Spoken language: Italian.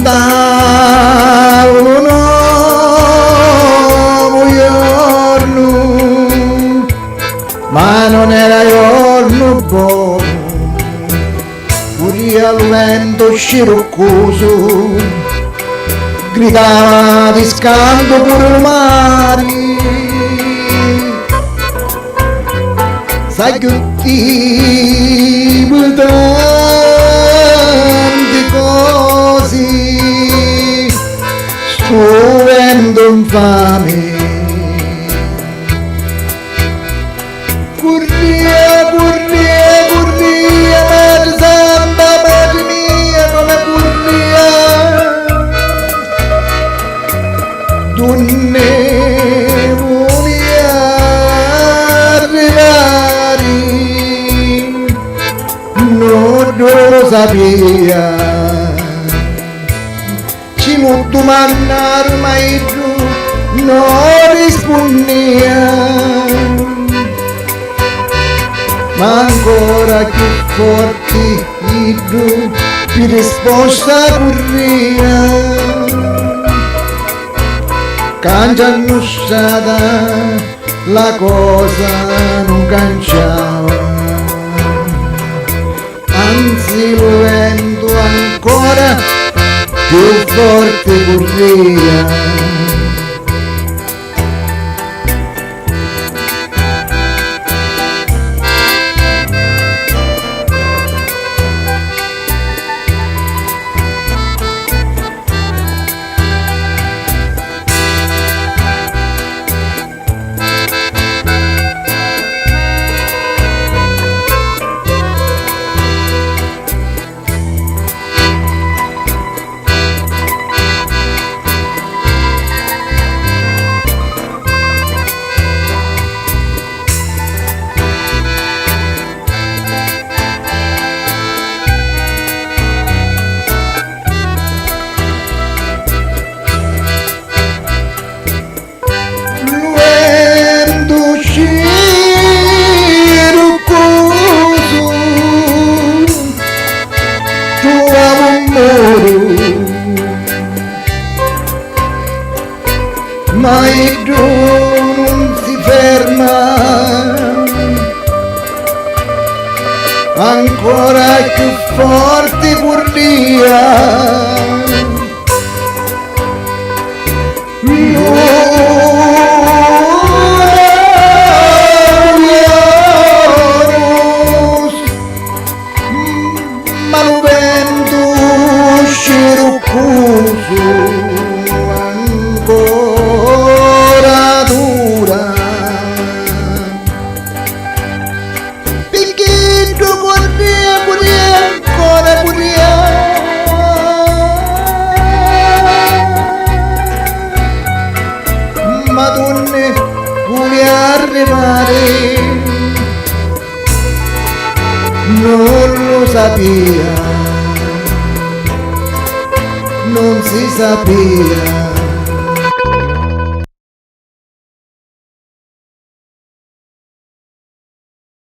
aspettavo un nuovo giorno, ma non era giorno buono. Furia al vento sciroccoso, gridava di scando pure il mare. Sai che tipo tante cose, sto vendo infame. Corria, corria, corria, madre santa, madre mia, come corria. Donnevo via arrivare, non lo sapeva. Ci lo domandare mai più, non rispondeva. Ma ancora più forti tu più risposta corria. Cangiano stata la cosa non canciava, anzi lo vento ancora più forte corria. Ma il giorno non si ferma, ancora più forte corria. Ma lo vento sciroccoso ancora dura, picchito corria, corria, ancora corria. Madonna, come arrivare, non lo sapeva, non si sapeva.